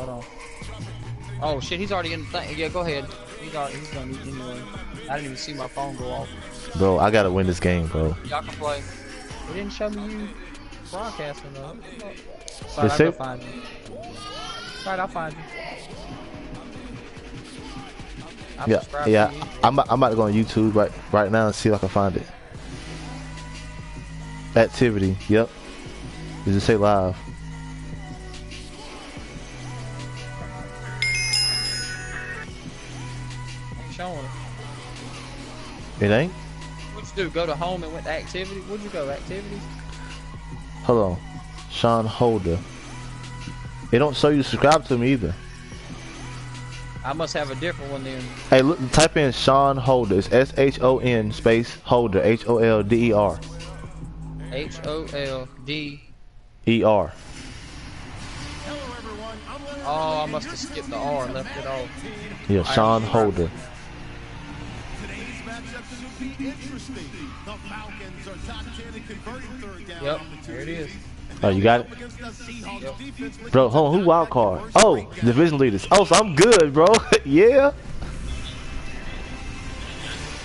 Hold on. Oh shit, he's already in the thing. Yeah, go ahead. He's done anyway. I didn't even see my phone go off. Bro, I gotta win this game, bro. Y'all can play. It didn't show me you broadcasting though. Sorry, I'll go find you. Alright, I'll find you. Yeah. I'm about to go on YouTube right now and see if I can find it. Activity. Yep. Does it say live? Ain't showing it. It ain't? What'd you do? Go to home and went to activity? Where'd you go? Activities? Hold on. Sean Holder. It don't show you subscribe to me either. I must have a different one then. Hey, look, type in Sean Holder. It's S-H-O-N space Holder. H-O-L-D-E-R. H-O-L-D-E-R. Oh, I must have skipped the R and left it off. Yeah, Sean Holder. Yep, there it is. Oh, you got it? Yep. Bro, hold on, who wild card? Oh, division leaders. Oh, so I'm good, bro. Yeah.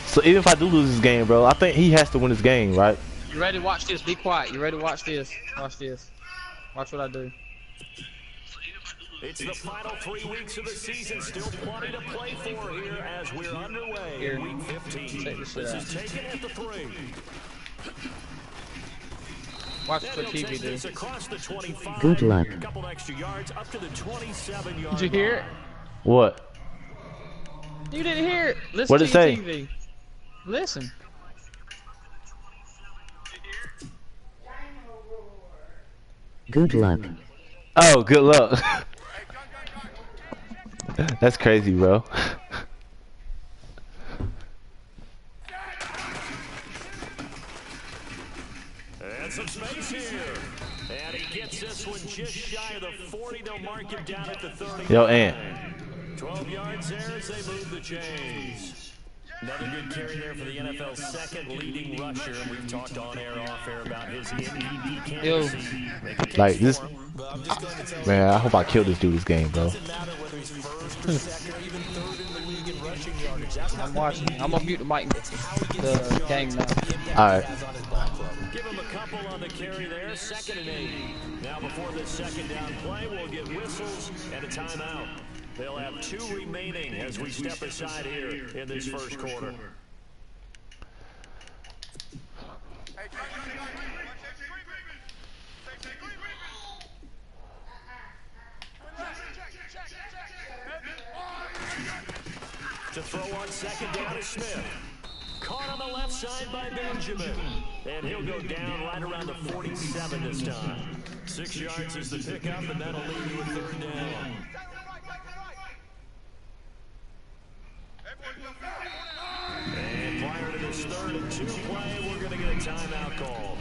So even if I do lose this game, bro, I think he has to win this game, right? You ready to watch this? Be quiet. You ready to watch this? Watch this. Watch what I do. It's the final 3 weeks of the season, still plenty to play for here as we're underway Here. in week 15. This is taken at the 3. Watch what TV do. Across the 25, Good luck. a couple extra yards up to the 27-yard Did you hear it? What? You didn't hear it. Listen What'd to it say? TV. Listen. Good luck. Oh, good luck. That's crazy, bro. And some space here. And he gets this one just shy of the 40. They'll mark him down at the 30. Yo, Ant. 12 yards there as they move the chains. Another good carry there for the NFL's second leading rusher, and we've talked on air, off air about his MVP candidacy. Like this, man. I hope I kill this dude this game, bro. I'm watching. I'm gonna mute the mic. The game now. All right. Give him a couple on the carry there. 2nd and 8. Now before this second down play, we'll get whistles and a timeout. They'll have 2 remaining as we step aside here in this first quarter. To throw on 2nd down is Smith. Caught on the left side by Benjamin. And he'll go down right around the 47 this time. 6 yards is the pickup, and that'll lead to a 3rd down. And prior to this 3rd and 2 play, we're going to get a timeout call.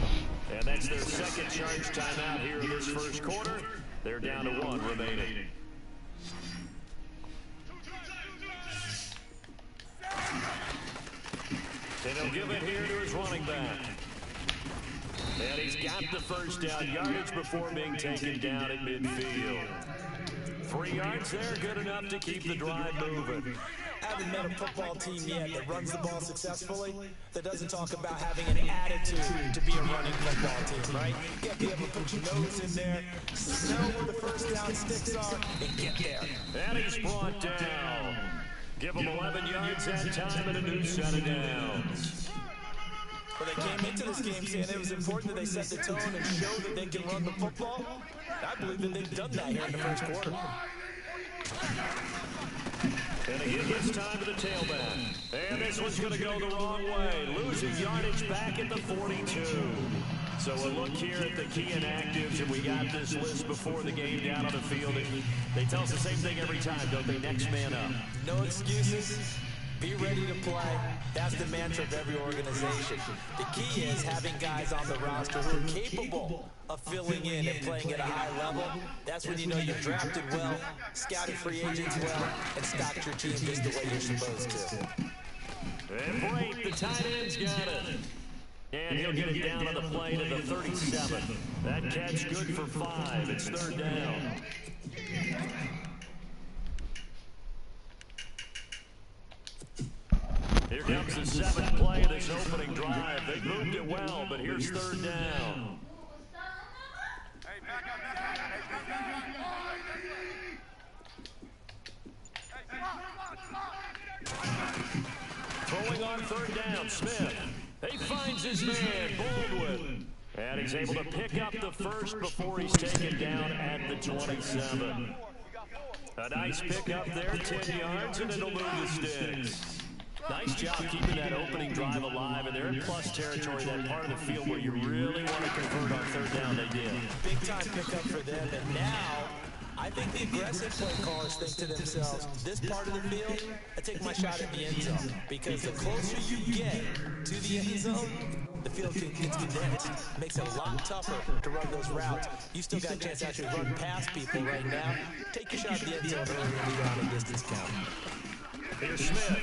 And that's their 2nd charge timeout here in this first quarter. They're down to 1 remaining. And he'll give it here to his running back. And he's got the first down yardage before being taken down at midfield. 3 yards there, good enough to keep the drive moving. I haven't met a football team yet that runs the ball successfully, that doesn't talk about having an attitude to be a running football team, right? You got to be able to put your nose in there, know where the first down sticks are, and get there. And he's brought down. Give him 11 yards that time and a new set of downs. Well, they came into this game saying it was important that they set the tone and show that they can run the football. I believe that they've done that here in the first quarter. And again, this time to the tailback. And this one's going to go the wrong way. Losing yardage back at the 42. So we'll look here at the key inactives, and we got this list before the game down on the field. They tell us the same thing every time, don't they? Next man up. No excuses. Be ready to play. That's the mantra of every organization. The key is having guys on the roster who are capable of filling in and playing at a high level. That's when you know you've drafted well, scouted free agents well, and stocked your team just the way you're supposed to. And Brate, the tight end's got it. And he'll get it down on the play to the 37. That catch good for 5. It's 3rd down. comes the seventh play of this opening drive. They moved it well, but here's third down. Throwing on third down, Smith. He finds his man, Baldwin. And he's able to pick up the first before he's taken down at the 27. A nice pick up there, 10 yards, and it'll move the sticks. Nice job keeping that opening drive alive, and they're in plus territory, that part of the field where you really want to convert on third down. They did. Big time pickup for them, and now I think the aggressive play callers think to themselves, this part of the field, I take my shot at the end zone, because the closer you get to the end zone, the field gets condensed. Makes it a lot tougher to run those routes. You still got a chance to actually run past people right now. Take your shot at the end zone early and lead on a distance count. Here's Smith.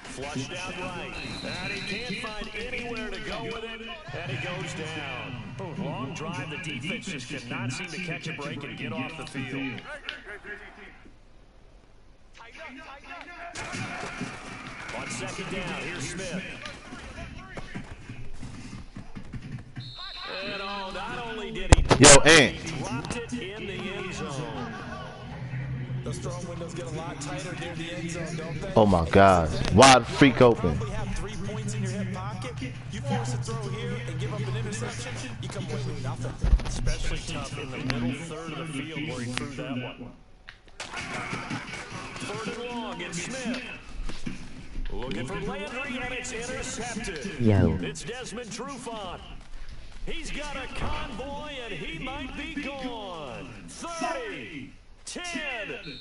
Flushed out right. And he can't find anywhere to go with it. And he goes down. Long drive. The defense just cannot seem to catch a break and get off the field. On second down, here's Smith. And oh, not only did he dropped it in the end zone. Those throwing windows get a lot tighter near the end zone, don't they? Oh my God. Wide freak open. You have 3 points in your hip pocket. You force a throw here and give up an interception, you come away with nothing. Especially tough in the middle third of the field where he threw that one. Third and long, it's Smith. Looking for Landry, and it's intercepted. Yo. It's Desmond Trufant. He's got a convoy, and he might be gone. 30, 10,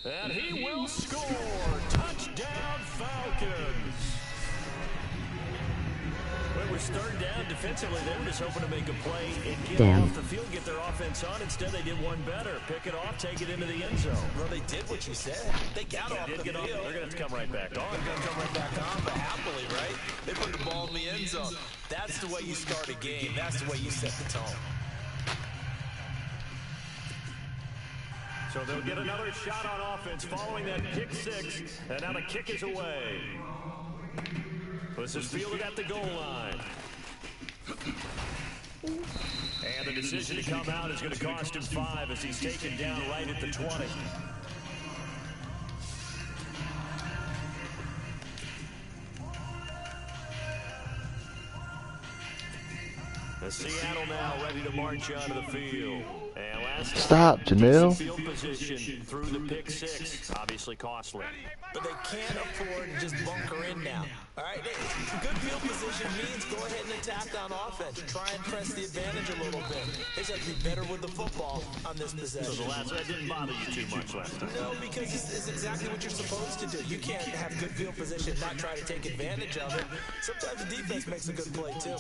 and he will score. Touchdown, Falcons. It was third down. Defensively, they were just hoping to make a play and get off the field, get their offense on. Instead, they did one better. Pick it off, take it into the end zone. Well, they did what you said. They got off the field. They're going to have to come right back on. They're going to come right back on, but happily, right? They put the ball in the end zone. That's the way you start a game. That's the way you set the tone. So they'll get another shot on offense following that pick six, and now the kick is away. This is fielded at the goal line. And the decision to come out is going to cost him 5 as he's taken down right at the 20. Seattle now ready to march onto the field. And last Stop, Janelle. field position through the pick six, obviously costly. But they can't afford to just bunker in now. All right, good field position means go ahead and attack on offense. Try and press the advantage a little bit. They just have to be better with the football on this possession. So that didn't bother you too much last time. No, because it's exactly what you're supposed to do. You can't have good field position, not try to take advantage of it. Sometimes the defense makes a good play too.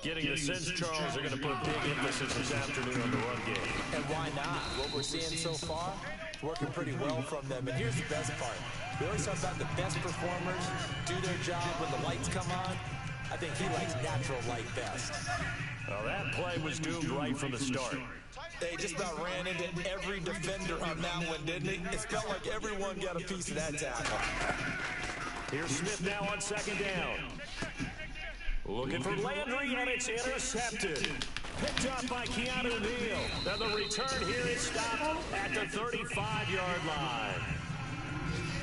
Getting the sense, Charles, they're going to put big emphasis this afternoon on the run game. And why not? What we're seeing so far, working pretty well from them. And here's the best part. We always talk about the best performers do their job when the lights come on. I think he likes natural light best. Well, that play was doomed right from the start. They just about ran into every defender on that one, didn't he? It felt like everyone got a piece of that tackle. Here's Smith now on second down. Looking for Landry, and it's intercepted. Picked up by Keanu Neal. Now the return here is stopped at the 35-yard line.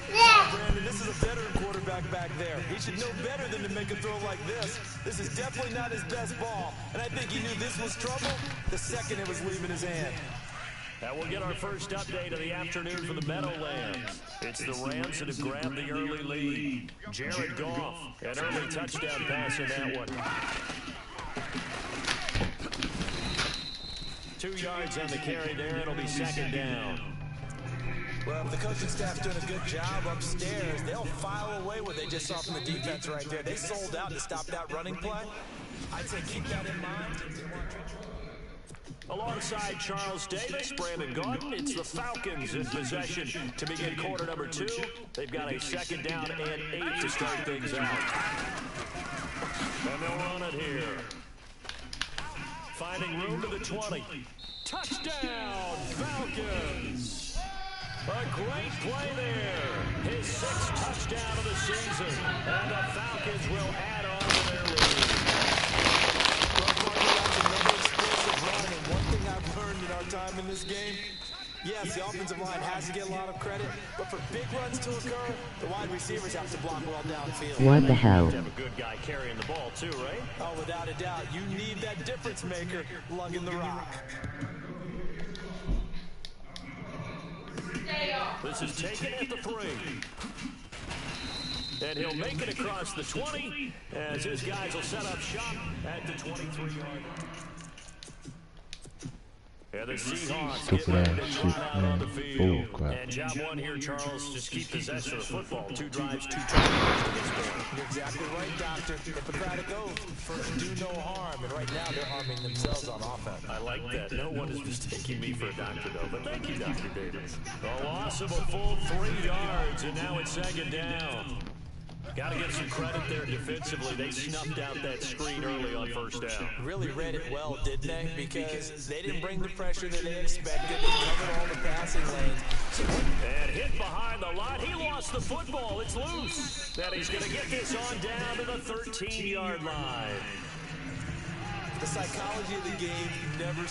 Brandon, this is a veteran quarterback back there. He should know better than to make a throw like this. This is definitely not his best ball. And I think he knew this was trouble the second it was leaving his hand. And we'll get our first update of the afternoon for the Meadowlands. It's the Rams that have grabbed the early lead. Jared Goff, an early touchdown pass in that one. 2 yards on the carry there. It'll be second down. Well, if the coaching staff's doing a good job upstairs, they'll file away what they just saw from the defense right there. They sold out to stop that running play. I'd say keep that in mind. Alongside Charles Davis, Brandon Gordon, it's the Falcons in possession to begin quarter number 2. They've got a second down and 8 to start things out. And they'll run it here. Finding room to the 20. Touchdown, Falcons! A great play there. His 6th touchdown of the season. And the Falcons will add on to their lead. Another explosive run, and one thing I've learned in our time in this game, yes, the offensive line has to get a lot of credit, but for big runs to occur, the wide receivers have to block well downfield. What the hell? You have a good guy carrying the ball too, right? Oh, without a doubt. You need that difference maker lugging the rock. This is taken at the 3. And he'll make it across the 20 as his guys will set up shop at the 23-yard line. And the Seahawks get ready to drive out on the field. And job 1 here, Charles, just keep possession of the football. 2 drives, 2 turnovers to this point. You're exactly right, Doctor. Hippocratic oath. First, do no harm. And right now, they're harming themselves on offense. I like that. No one is mistaking me for a doctor, though. But thank you, Dr. Davis. A loss of a full 3 yards, and now it's 2nd down. Got to get some credit there defensively. They snuffed out that screen early on 1st down. Really read it well, didn't they? Because they didn't bring the pressure that they expected. They covered all the passing lanes. And hit behind the line. He lost the football. It's loose. Then he's going to get this on down to the 13-yard line. The psychology of the game never...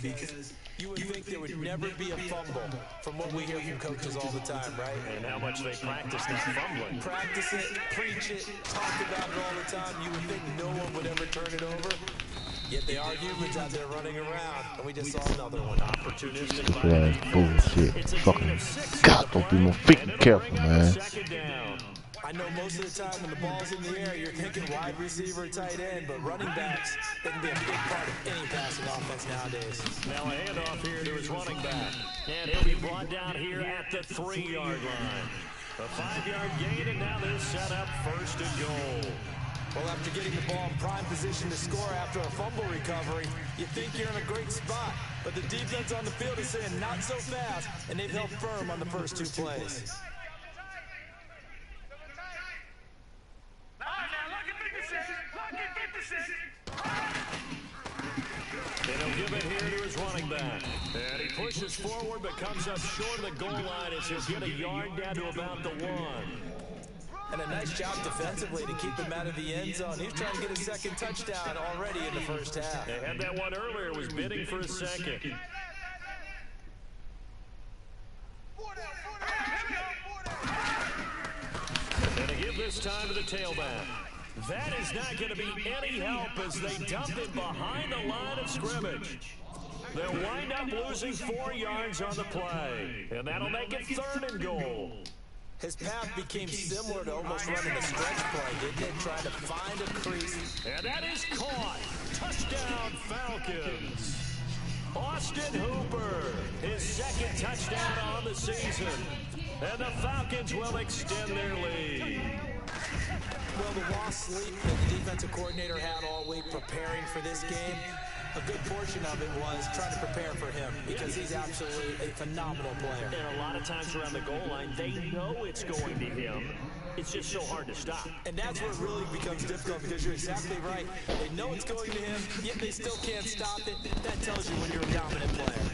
Because you would think there would never be a fumble from what we hear from coaches all the time, right? And how much they practice that fumbling. Practice it, preach it, talk about it all the time. You would think no one would ever turn it over. Yet they are humans out there running around, and we just saw another one. Opportunistic. Yeah, bullshit. Fucking God, don't be more freaking careful, man. 2nd down. I know most of the time when the ball's in the air, you're thinking wide receiver, tight end, but running backs, they can be a big part of any passing offense nowadays. Now a handoff here to his running back. And he'll be brought down here at the 3-yard line. A 5-yard gain, and now they're set up 1st and goal. Well, after getting the ball in prime position to score after a fumble recovery, you think you're in a great spot. But the defense on the field is saying not so fast, and they've held firm on the first 2 plays. And he'll give it here to his running back. And he pushes forward but comes up short of the goal line as he'll get a yard down to about the 1. And a nice job defensively to keep him out of the end zone. He's trying to get his 2nd touchdown already in the 1st half. They had that one earlier, was bidding for a 2nd. And they give this time to the tailback. That is not going to be any help as they dump it behind the line of scrimmage. They'll wind up losing 4 yards on the play, and that'll make it 3rd and goal. His path became similar to almost running a stretch play, didn't it? Trying to find a crease. And that is caught. Touchdown, Falcons. Austin Hooper, his 2nd touchdown on the season. And the Falcons will extend their lead. Well, the lost sleep that the defensive coordinator had all week preparing for this game, a good portion of it was trying to prepare for him because he's absolutely a phenomenal player. And a lot of times around the goal line, they know it's going to him. It's just so hard to stop. And that's where it really becomes difficult because you're exactly right. They know it's going to him, yet they still can't stop it. That tells you when you're a dominant player.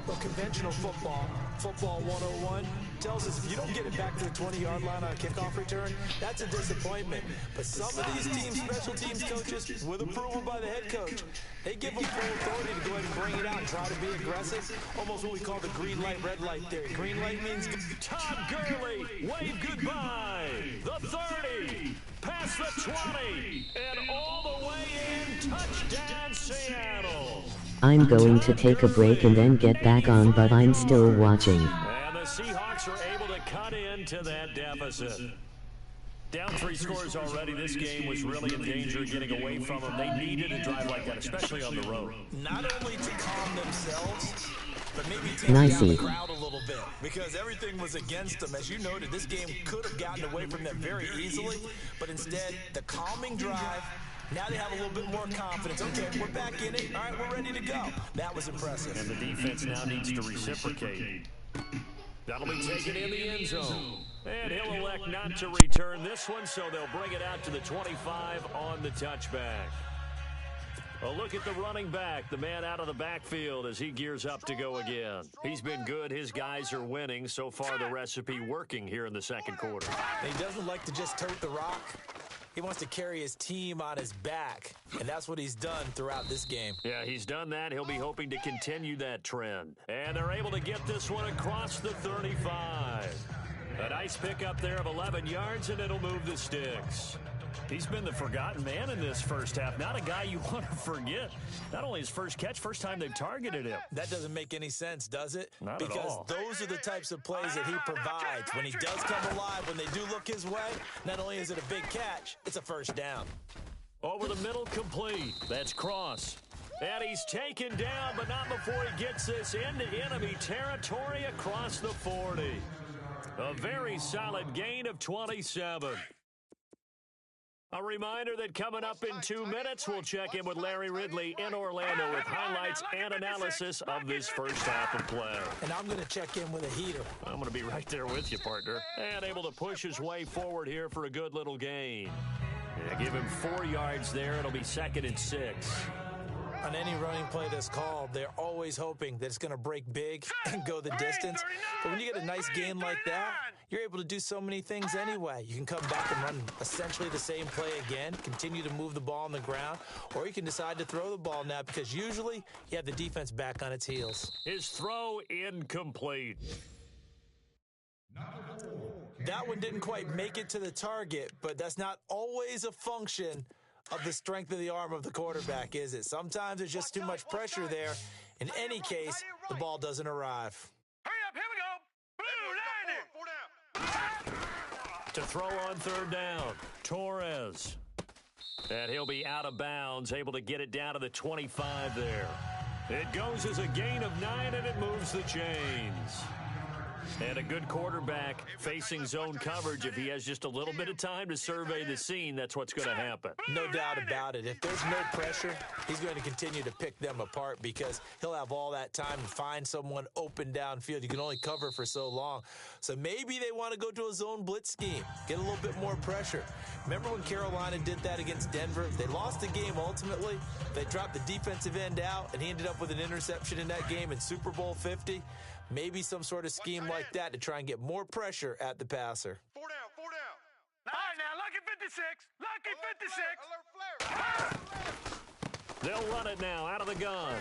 But conventional football 101, tells us if you don't get it back to the 20-yard line on a kickoff return, that's a disappointment. But some of these teams, special teams coaches, with approval by the head coach, they give them full authority to go ahead and bring it out and try to be aggressive. Almost what we call the green light, red light theory. Green light means Todd Gurley, wave goodbye. The 30, past the 20, and all the way in, touchdown Seattle. I'm going to take a break and then get back on, but I'm still watching. And the Seahawks are able to cut into that deficit. Down 3 scores already. This game was really in danger of getting away from them. They needed a drive like that, especially on the road. Not only to calm themselves, but maybe take down the crowd a little bit. Because everything was against them. As you noted, this game could have gotten away from them very easily. But instead, the calming drive, Now they have a little bit more confidence. Okay, we're back in it. All right, we're ready to go. That was impressive. And the defense now needs to reciprocate. That'll be taken in the end zone. And he'll elect not to return this one, so they'll bring it out to the 25 on the touchback. A look at the running back, the man out of the backfield as he gears up to go again. He's been good. His guys are winning. So far, the recipe working here in the second quarter. And he doesn't like to just tote the rock. He wants to carry his team on his back, and that's what he's done throughout this game. Yeah, he's done that. He'll be hoping to continue that trend. And they're able to get this one across the 35. A nice pickup there of 11 yards, and it'll move the sticks. He's been the forgotten man in this first half. Not a guy you want to forget. Not only his first catch, first time they've targeted him. That doesn't make any sense, does it? Not at all. Because those are the types of plays that he provides. When he does come alive, when they do look his way, not only is it a big catch, it's a first down. Over the middle, complete. That's Cross. And he's taken down, but not before he gets this into enemy territory across the 40. A very solid gain of 27. A reminder that coming up in 2 minutes, we'll check in with Larry Ridley in Orlando with highlights and analysis of this first half of play. And I'm going to check in with a heater. I'm going to be right there with you, partner. And able to push his way forward here for a good little gain. Yeah, give him 4 yards there. It'll be 2nd and 6. On any running play that's called, they're always hoping that it's going to break big and go the distance. But when you get a nice gain like that, you're able to do so many things anyway. You can come back and run essentially the same play again, continue to move the ball on the ground, or you can decide to throw the ball now because usually you have the defense back on its heels. His throw incomplete. That one didn't quite make it to the target, but that's not always a function of the strength of the arm of the quarterback, is it? Sometimes there's just too much pressure there. In any case, the ball doesn't arrive. Hurry up, here we go. Blue 90. To throw on 3rd down, Torres. And he'll be out of bounds, able to get it down to the 25 there. It goes as a gain of 9, and it moves the chains. And a good quarterback facing zone coverage. If he has just a little bit of time to survey the scene, that's what's going to happen. No doubt about it. If there's no pressure, he's going to continue to pick them apart because he'll have all that time to find someone open downfield. You can only cover for so long. So maybe they want to go to a zone blitz scheme, get a little bit more pressure. Remember when Carolina did that against Denver? They lost the game ultimately. They dropped the defensive end out, and he ended up with an interception in that game in Super Bowl 50. Maybe some sort of scheme like that to try and get more pressure at the passer. 4 down, 4 down. All right, now, lucky 56. They'll run it now out of the gun.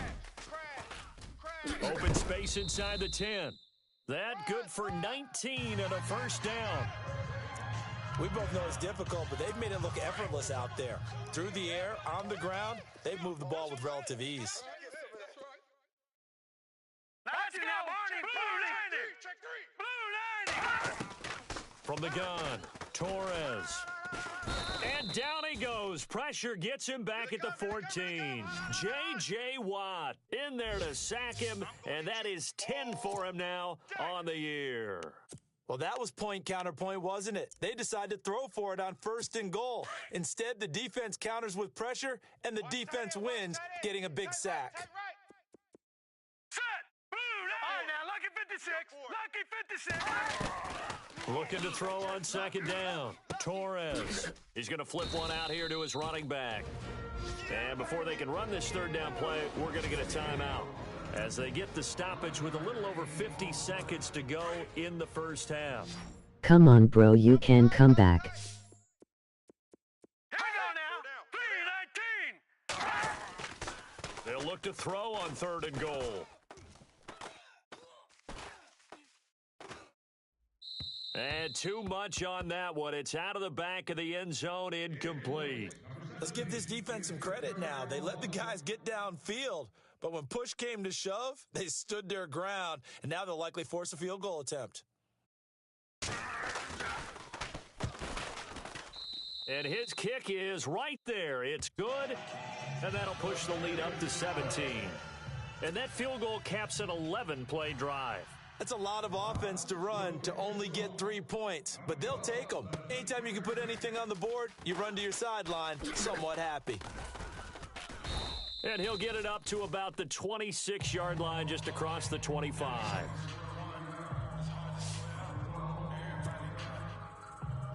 Open space inside the 10. That good for 19 and a first down. We both know it's difficult, but they've made it look effortless out there. Through the air, on the ground, they've moved the ball with relative ease. Let's go, Barney. Blue 90. From the gun, Torres. And down he goes. Pressure gets him back at the 14. J.J. Watt in there to sack him, and that is 10 for him now on the year. Well, that was point counterpoint, wasn't it? They decided to throw for it on 1st and goal. Instead, the defense counters with pressure, and the defense wins, getting a big sack. Set. Blue 90. All right, now, lucky 56. Looking to throw on 2nd down. Torres. He's going to flip one out here to his running back. And before they can run this 3rd down play, we're going to get a timeout as they get the stoppage with a little over 50 seconds to go in the first half. Come on, bro, you can come back. Here we go now. 3-19. They'll look to throw on 3rd and goal. And too much on that one. It's out of the back of the end zone, incomplete. Let's give this defense some credit now. They let the guys get downfield, but when push came to shove, they stood their ground, and now they'll likely force a field goal attempt. And his kick is right there. It's good, and that'll push the lead up to 17. And that field goal caps an 11-play drive. That's a lot of offense to run to only get 3 points, but they'll take them. Anytime you can put anything on the board, you run to your sideline somewhat happy. And he'll get it up to about the 26-yard line just across the 25.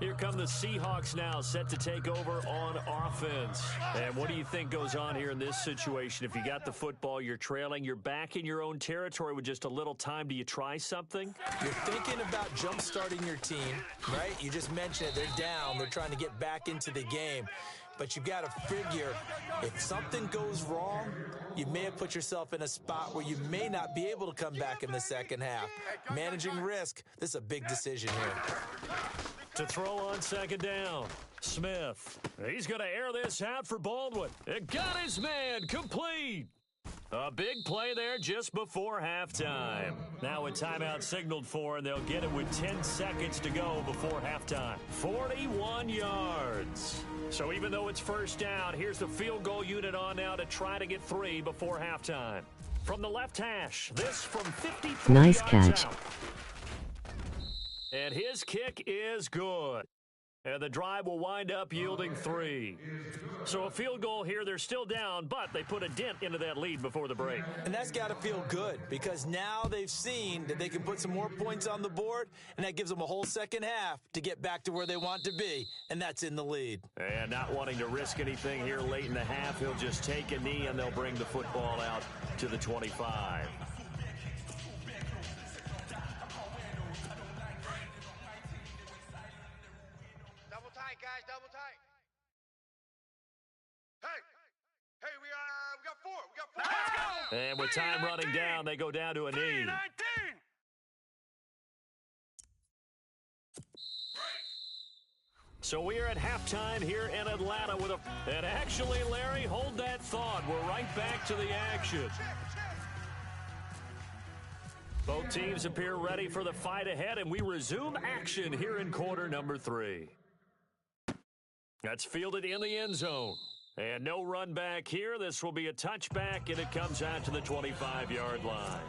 Here come the Seahawks now, set to take over on offense. And what do you think goes on here in this situation? If you got the football, you're trailing, you're back in your own territory with just a little time. Do you try something? You're thinking about jump-starting your team, right? You just mentioned it. They're down. They're trying to get back into the game. But you got to figure, if something goes wrong, you may have put yourself in a spot where you may not be able to come back in the second half. Managing risk, this is a big decision here. To throw on second down, Smith. He's going to air this out for Baldwin. It got his man complete. A big play there just before halftime. Now a timeout signaled for, and they'll get it with 10 seconds to go before halftime. 41 yards. So even though it's first down, here's the field goal unit on now to try to get 3 before halftime. From the left hash, this from 53 Nice yards catch. out. And his kick is good. And the drive will wind up yielding 3. So a field goal here. They're still down, but they put a dent into that lead before the break. And that's got to feel good because now they've seen that they can put some more points on the board, and that gives them a whole second half to get back to where they want to be, and that's in the lead. And not wanting to risk anything here late in the half, he'll just take a knee, and they'll bring the football out to the 25. Guys, double tight. Hey, we got 4. Let's go. And with time running down, they go down to a knee. 19. So we are at halftime here in Atlanta with and actually, Larry, hold that thought. We're right back to the action. Both teams appear ready for the fight ahead, and we resume action here in quarter number 3. That's fielded in the end zone. And no run back here. This will be a touchback, and it comes out to the 25-yard line.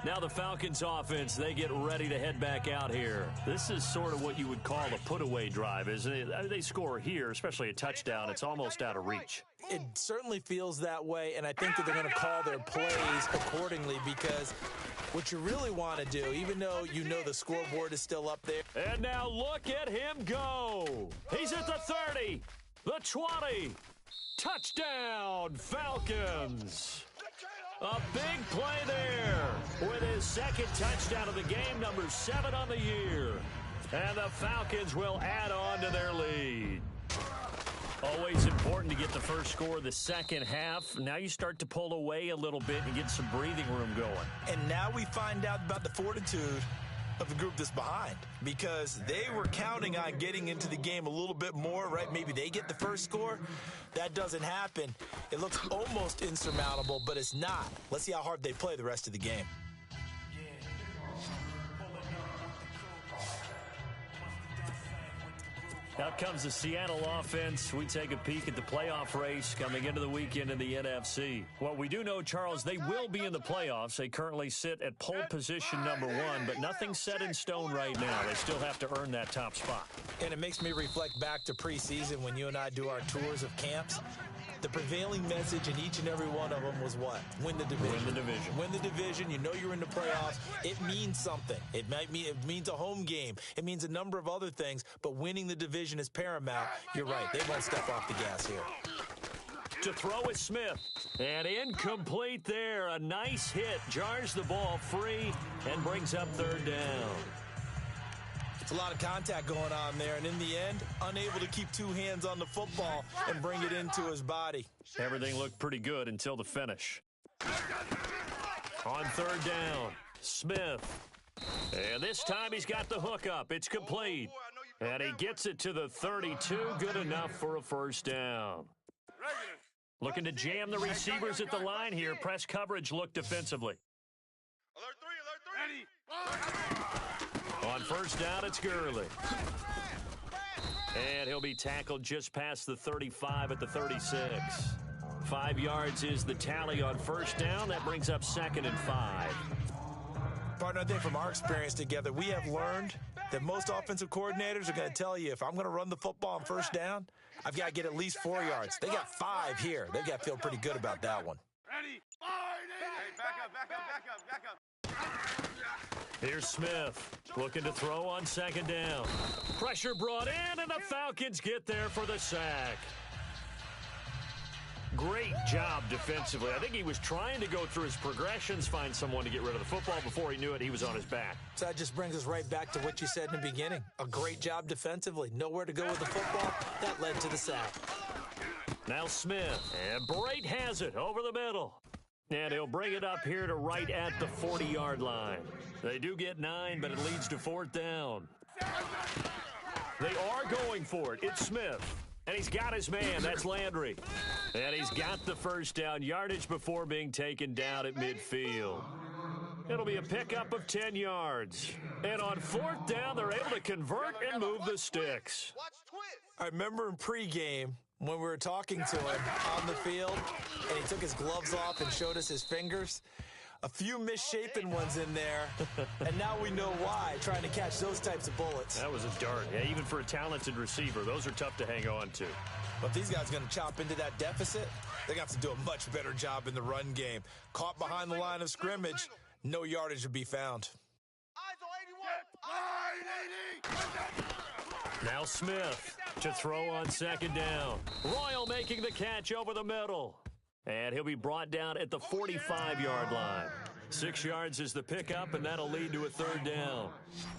Now the Falcons offense, they get ready to head back out here. This is sort of what you would call a put-away drive, isn't it? I mean, they score here, especially a touchdown. It's almost out of reach. It certainly feels that way, and I think that they're going to call their plays accordingly because what you really want to do, even though you know the scoreboard is still up there. And now look at him go. He's at the 30, the 20. Touchdown, Falcons. A big play there with his second touchdown of the game, number 7 on the year. And the Falcons will add on to their lead. Always important to get the first score of the second half. Now you start to pull away a little bit and get some breathing room going. And now we find out about the fortitude of the group that's behind because they were counting on getting into the game a little bit more, right? Maybe they get the first score. That doesn't happen. It looks almost insurmountable, but it's not. Let's see how hard they play the rest of the game. Out comes the Seattle offense. We take a peek at the playoff race coming into the weekend in the NFC. Well, we do know, Charles, they will be in the playoffs. They currently sit at pole position number 1, but nothing's set in stone right now. They still have to earn that top spot. And it makes me reflect back to preseason when you and I do our tours of camps. The prevailing message in each and every one of them was what? Win the division. Win the division. Win the division. You know you're in the playoffs. It means something. It means a home game. It means a number of other things, but winning the division is paramount. You're right. They won't step off the gas here. To throw is Smith. And incomplete there. A nice hit. Jars the ball free and brings up third down. It's a lot of contact going on there, and in the end, unable to keep 2 hands on the football and bring it into his body. Everything looked pretty good until the finish. On third down, Smith. And this time he's got the hook up. It's complete. And he gets it to the 32. Good enough for a first down. Looking to jam the receivers at the line here. Press coverage look defensively. Alert 3. On first down, it's Gurley. And he'll be tackled just past the 35 at the 36. 5 yards is the tally on first down. That brings up 2nd and 5. Partner, I think from our experience together, we have learned that most offensive coordinators are going to tell you, if I'm going to run the football on first down, I've got to get at least 4 yards. They got 5 here. They've got to feel pretty good about that one. Ready? Hey, back up. Here's Smith looking to throw on second down. Pressure brought in, and the Falcons get there for the sack. Great job defensively. I think he was trying to go through his progressions, find someone to get rid of the football. Before he knew it, he was on his back. So that just brings us right back to what you said in the beginning. A great job defensively. Nowhere to go with the football. That led to the sack. Now Smith, and Bright has it over the middle. And he'll bring it up here to right at the 40-yard line. They do get 9, but it leads to 4th down. They are going for it. It's Smith. And he's got his man. That's Landry. And he's got the first down yardage before being taken down at midfield. It'll be a pickup of 10 yards. And on 4th down, they're able to convert and move the sticks. I remember in pregame when we were talking to him on the field, and he took his gloves off and showed us his fingers. A few misshapen ones in there, and now we know why, trying to catch those types of bullets. That was a dart. Yeah, even for a talented receiver, those are tough to hang on to. But if these guys are going to chop into that deficit, they're going to have to do a much better job in the run game. Caught behind the line of scrimmage, no yardage would be found. Now Smith to throw on second down. Royal making the catch over the middle. And he'll be brought down at the 45-yard line. 6 yards is the pickup, and that'll lead to a 3rd down.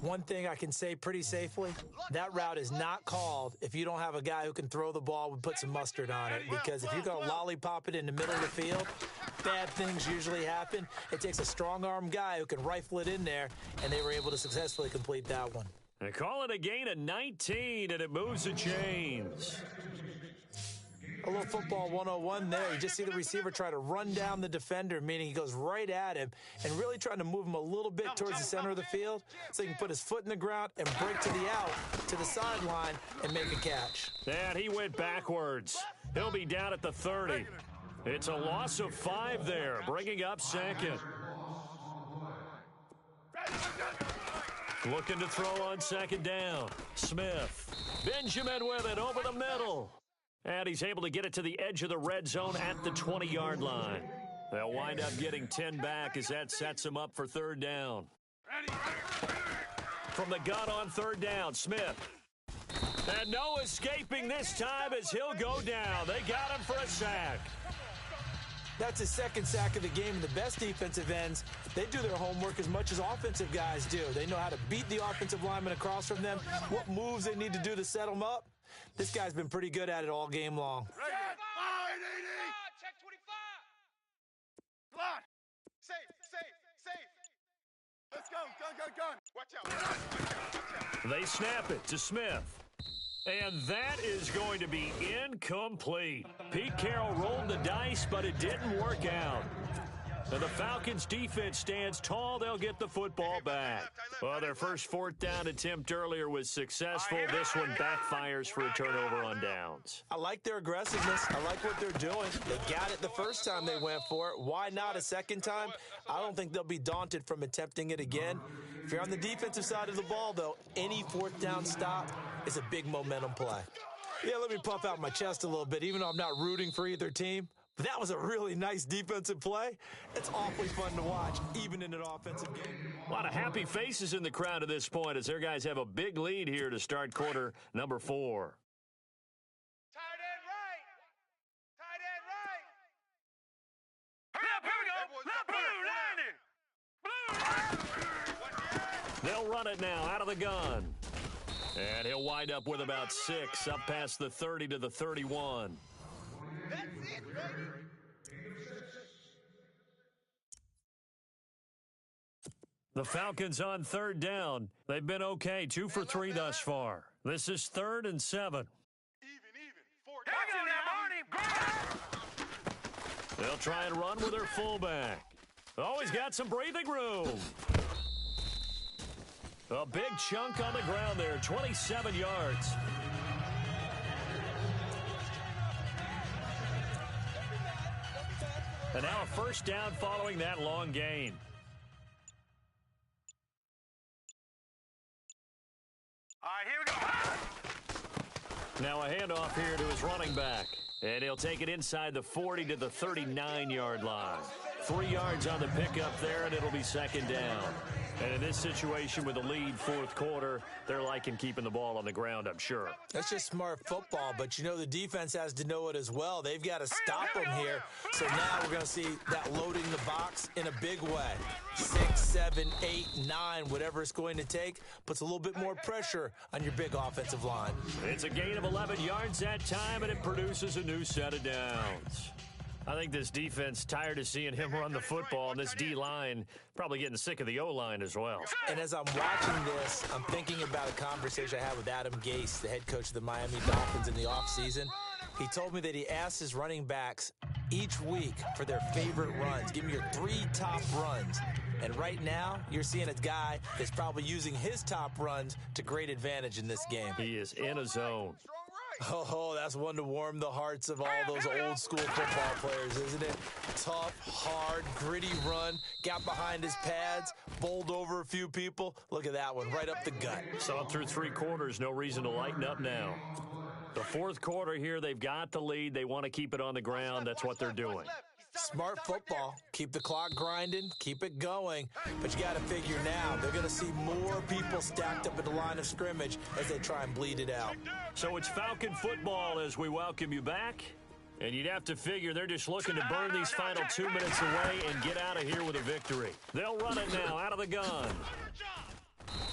One thing I can say pretty safely, that route is not called if you don't have a guy who can throw the ball and put some mustard on it. Because if you're going to lollipop it in the middle of the field, bad things usually happen. It takes a strong-arm guy who can rifle it in there, and they were able to successfully complete that one. They call it a gain of 19, and it moves the chains. A little football 101 there. You just see the receiver try to run down the defender, meaning he goes right at him and really trying to move him a little bit towards the center of the field so he can put his foot in the ground and break to the out, to the sideline, and make a catch. And he went backwards. He'll be down at the 30. It's a loss of 5 there, bringing up second. Looking to throw on second down. Smith. Benjamin with it over the middle. And he's able to get it to the edge of the red zone at the 20-yard line. They'll wind up getting 10 back as that sets them up for 3rd down. From the gun on 3rd down, Smith. And no escaping this time as he'll go down. They got him for a sack. That's his 2nd sack of the game. And the best defensive ends, they do their homework as much as offensive guys do. They know how to beat the offensive lineman across from them, what moves they need to do to set them up. This guy's been pretty good at it all game long. Check 25. Line. Safe. Let's go. Gun. Watch out. They snap it to Smith. And that is going to be incomplete. Pete Carroll rolled the dice, but it didn't work out. And the Falcons' defense stands tall. They'll get the football back. Well, their first 4th down attempt earlier was successful. This one backfires for a turnover on downs. I like their aggressiveness. I like what they're doing. They got it the first time they went for it. Why not a second time? I don't think they'll be daunted from attempting it again. If you're on the defensive side of the ball, though, any 4th down stop is a big momentum play. Yeah, let me puff out my chest a little bit, even though I'm not rooting for either team. But that was a really nice defensive play. It's awfully fun to watch, even in an offensive game. A lot of happy faces in the crowd at this point as their guys have a big lead here to start quarter number 4. Tight end right. Here we go. Blue. They'll run it now out of the gun. And he'll wind up with about 6 up past the 30 to the 31. That's it, baby. The Falcons on 3rd down. They've been okay, 2 for 3 thus far. This is 3rd and 7. Even. They'll try and run with their fullback. Oh, he's got some breathing room. A big chunk on the ground there, 27 yards. And now a first down following that long gain. All right, here we go. Now a handoff here to his running back. And he'll take it inside the 40 to the 39-yard line. 3 yards on the pickup there, and it'll be second down. And in this situation with a lead fourth quarter, they're liking keeping the ball on the ground, I'm sure. That's just smart football, but you know the defense has to know it as well. They've got to stop them here. So now we're going to see that loading the box in a big way. 6, 7, 8, 9, whatever it's going to take, puts a little bit more pressure on your big offensive line. It's a gain of 11 yards that time, and it produces a new set of downs. I think this defense tired of seeing him run the football, and this D-line probably getting sick of the O-line as well. And as I'm watching this, I'm thinking about a conversation I had with Adam Gase, the head coach of the Miami Dolphins in the offseason. He told me that he asked his running backs each week for their favorite runs. Give me your 3 top runs. And right now, you're seeing a guy that's probably using his top runs to great advantage in this game. He is in a zone. Oh, that's one to warm the hearts of all those old school football players, isn't it? Tough, hard, gritty run, got behind his pads, bowled over a few people. Look at that one, right up the gut. Saw it through 3 quarters, no reason to lighten up now. The fourth quarter here, they've got the lead. They want to keep it on the ground. That's what they're doing. Smart football. Keep the clock grinding. Keep it going. But you got to figure now, they're going to see more people stacked up at the line of scrimmage as they try and bleed it out. So it's Falcon football as we welcome you back. And you'd have to figure they're just looking to burn these final 2 minutes away and get out of here with a victory. They'll run it now out of the gun.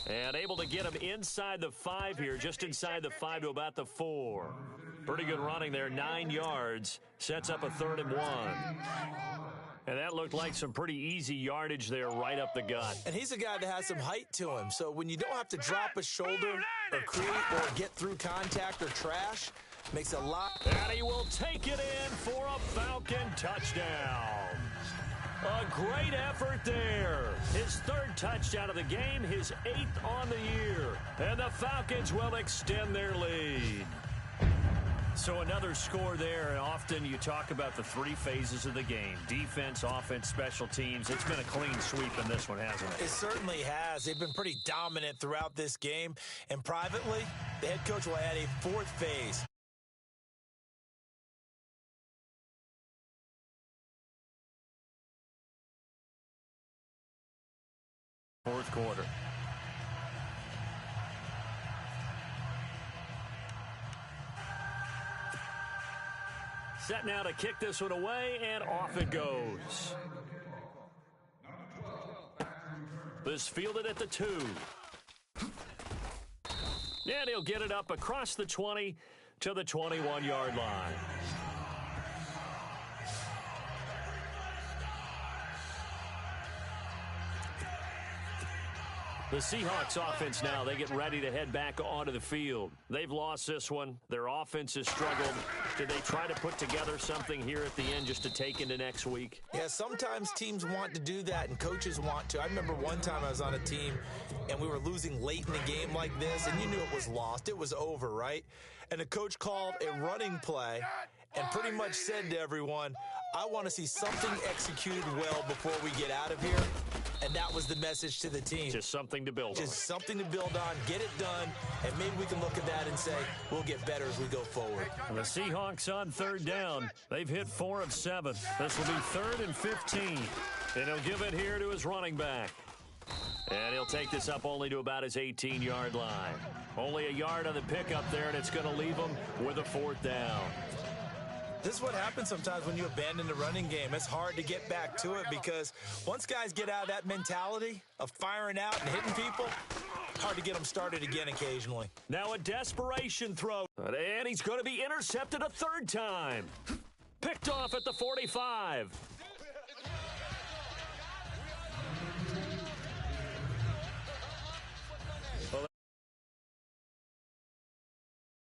And able to get him inside the 5 here, just inside the 5 to about the 4. Pretty good running there, 9 yards. Sets up a 3rd and 1. And that looked like some pretty easy yardage there right up the gut. And he's a guy that has some height to him. So when you don't have to drop a shoulder or create or get through contact or trash, makes a lot. And he will take it in for a Falcon touchdown. A great effort there. His 3rd touchdown of the game, his 8th on the year. And the Falcons will extend their lead. So another score there, and often you talk about the 3 phases of the game. Defense, offense, special teams. It's been a clean sweep in this one, hasn't it? It certainly has. They've been pretty dominant throughout this game. And privately, the head coach will add a 4th phase. Fourth quarter. Set now to kick this one away, and off it goes. This fielded at the 2. And he'll get it up across the 20 to the 21-yard line. The Seahawks offense now, they get ready to head back onto the field. They've lost this one. Their offense has struggled. Did they try to put together something here at the end just to take into next week? Yeah, sometimes teams want to do that and coaches want to. I remember one time I was on a team and we were losing late in the game like this, and you knew it was lost. It was over, right? And the coach called a running play and pretty much said to everyone, I want to see something executed well before we get out of here. And that was the message to the team. Just something to build on. Just something to build on, get it done, and maybe we can look at that and say, we'll get better as we go forward. And the Seahawks on 3rd down. They've hit 4 of 7. This will be 3rd and 15. And he'll give it here to his running back. And he'll take this up only to about his 18-yard line. Only a yard on the pickup there, and it's going to leave him with a 4th down. This is what happens sometimes when you abandon the running game. It's hard to get back to it because once guys get out of that mentality of firing out and hitting people, hard to get them started again occasionally. Now a desperation throw, and he's going to be intercepted a 3rd time. Picked off at the 45.